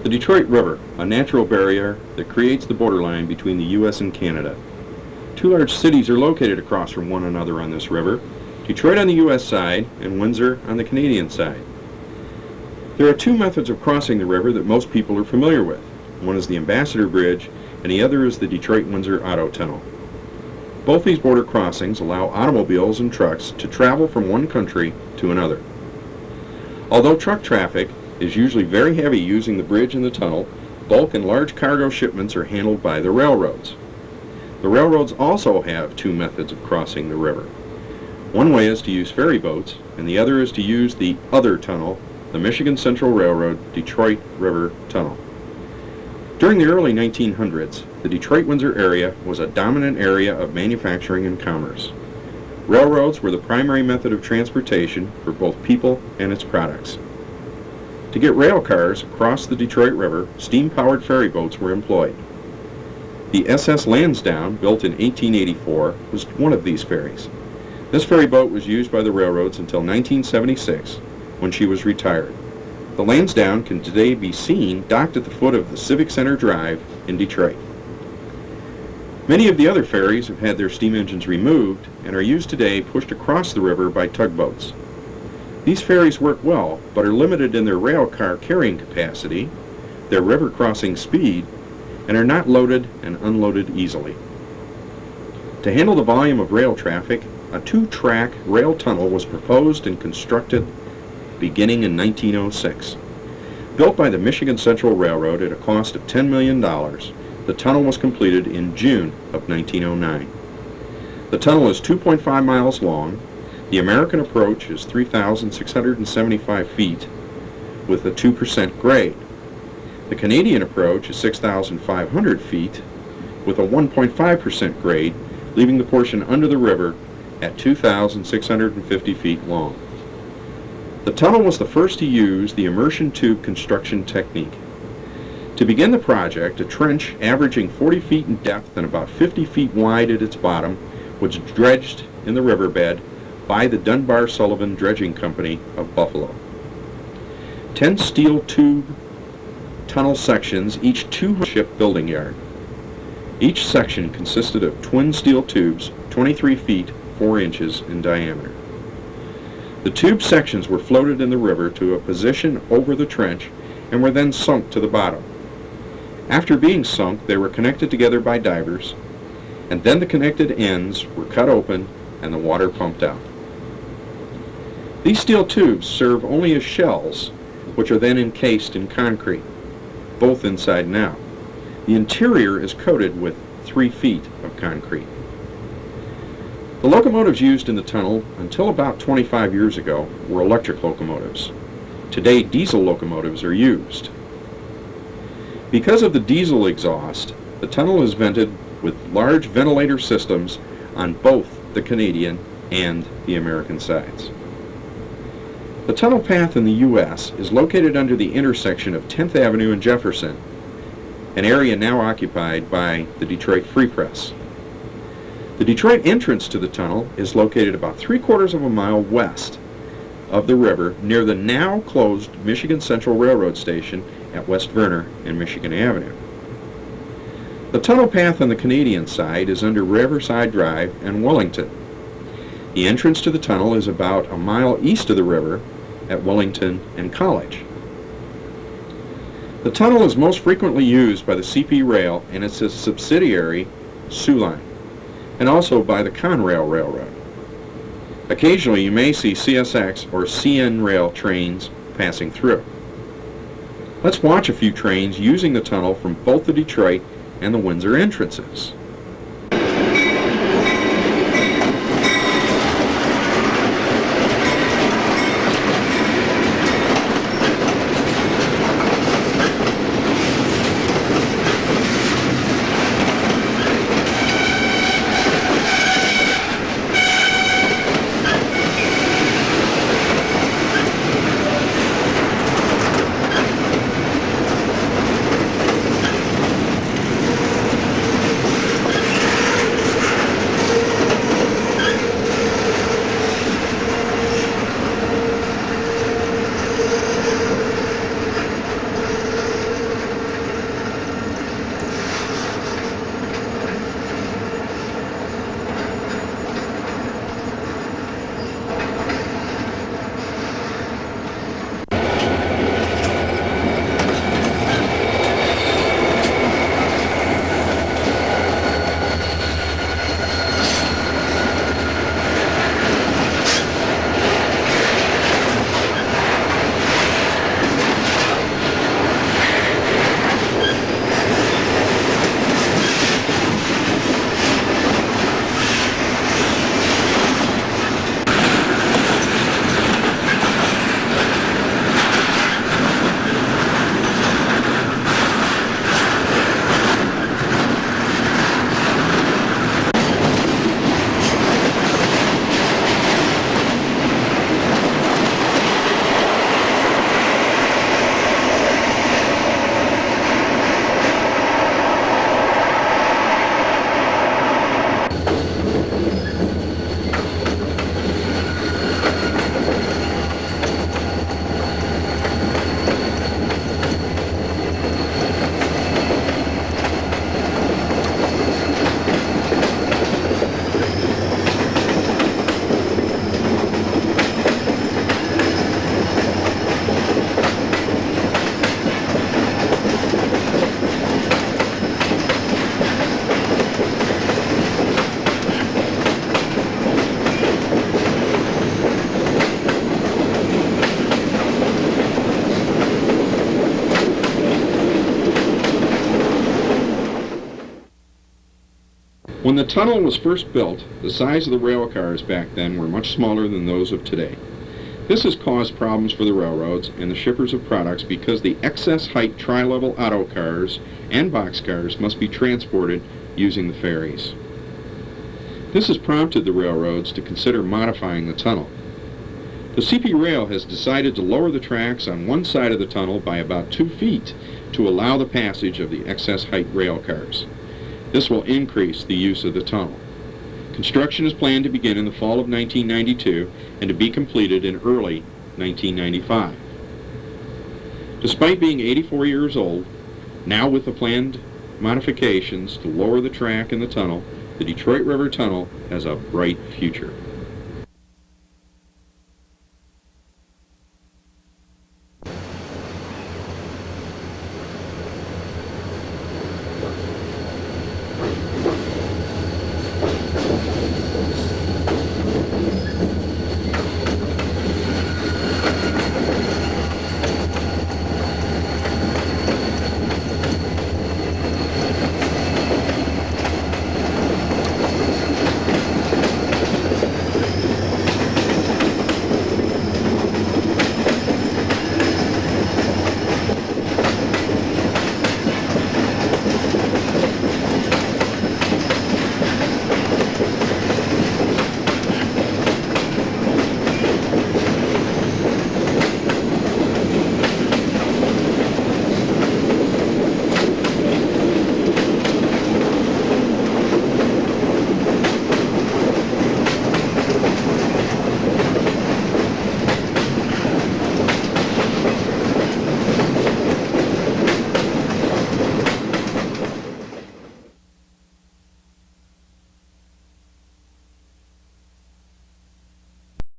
The Detroit River, a natural barrier that creates the borderline between the U.S. and Canada. Two large cities are located across from one another on this river, Detroit on the U.S. side and Windsor on the Canadian side. There are two methods of crossing the river that most people are familiar with. One is the Ambassador Bridge and the other is the Detroit-Windsor Auto Tunnel. Both these border crossings allow automobiles and trucks to travel from one country to another. Although truck traffic is usually very heavy using the bridge and the tunnel, bulk and large cargo shipments are handled by the railroads. The railroads also have two methods of crossing the river. One way is to use ferry boats, and the other is to use the other tunnel, the Michigan Central Railroad Detroit River Tunnel. During the early 1900s, the Detroit-Windsor area was a dominant area of manufacturing and commerce. Railroads were the primary method of transportation for both people and its products. To get rail cars across the Detroit River, steam-powered ferry boats were employed. The SS Lansdowne, built in 1884, was one of these ferries. This ferry boat was used by the railroads until 1976, when she was retired. The Lansdowne can today be seen docked at the foot of the Civic Center Drive in Detroit. Many of the other ferries have had their steam engines removed and are used today pushed across the river by tugboats. These ferries work well, but are limited in their rail car carrying capacity, their river crossing speed, and are not loaded and unloaded easily. To handle the volume of rail traffic, a two-track rail tunnel was proposed and constructed beginning in 1906. Built by the Michigan Central Railroad at a cost of $10 million, the tunnel was completed in June of 1909. The tunnel is 2.5 miles long. The American approach is 3,675 feet with a 2% grade. The Canadian approach is 6,500 feet with a 1.5% grade, leaving the portion under the river at 2,650 feet long. The tunnel was the first to use the immersion tube construction technique. To begin the project, a trench averaging 40 feet in depth and about 50 feet wide at its bottom was dredged in the riverbed by the Dunbar Sullivan Dredging Company of Buffalo. 10 steel tube tunnel sections, each 2-ship building yard. Each section consisted of twin steel tubes 23 feet 4 inches in diameter. The tube sections were floated in the river to a position over the trench and were then sunk to the bottom. After being sunk, they were connected together by divers, and then the connected ends were cut open and the water pumped out. These steel tubes serve only as shells, which are then encased in concrete, both inside and out. The interior is coated with 3 feet of concrete. The locomotives used in the tunnel until about 25 years ago were electric locomotives. Today, diesel locomotives are used. Because of the diesel exhaust, the tunnel is vented with large ventilator systems on both the Canadian and the American sides. The tunnel path in the U.S. is located under the intersection of 10th Avenue and Jefferson, an area now occupied by the Detroit Free Press. The Detroit entrance to the tunnel is located about 3/4 of a mile west of the river near the now closed Michigan Central Railroad Station at West Verner and Michigan Avenue. The tunnel path on the Canadian side is under Riverside Drive and Wellington. The entrance to the tunnel is about a mile east of the river at Wellington and College. The tunnel is most frequently used by the CP Rail and its subsidiary, Soo Line, and also by the Conrail Railroad. Occasionally you may see CSX or CN Rail trains passing through. Let's watch a few trains using the tunnel from both the Detroit and the Windsor entrances. When the tunnel was first built, the size of the rail cars back then were much smaller than those of today. This has caused problems for the railroads and the shippers of products because the excess height tri-level auto cars and boxcars must be transported using the ferries. This has prompted the railroads to consider modifying the tunnel. The CP Rail has decided to lower the tracks on one side of the tunnel by about 2 feet to allow the passage of the excess height rail cars. This will increase the use of the tunnel. Construction is planned to begin in the fall of 1992 and to be completed in early 1995. Despite being 84 years old, now with the planned modifications to lower the track in the tunnel, the Detroit River Tunnel has a bright future.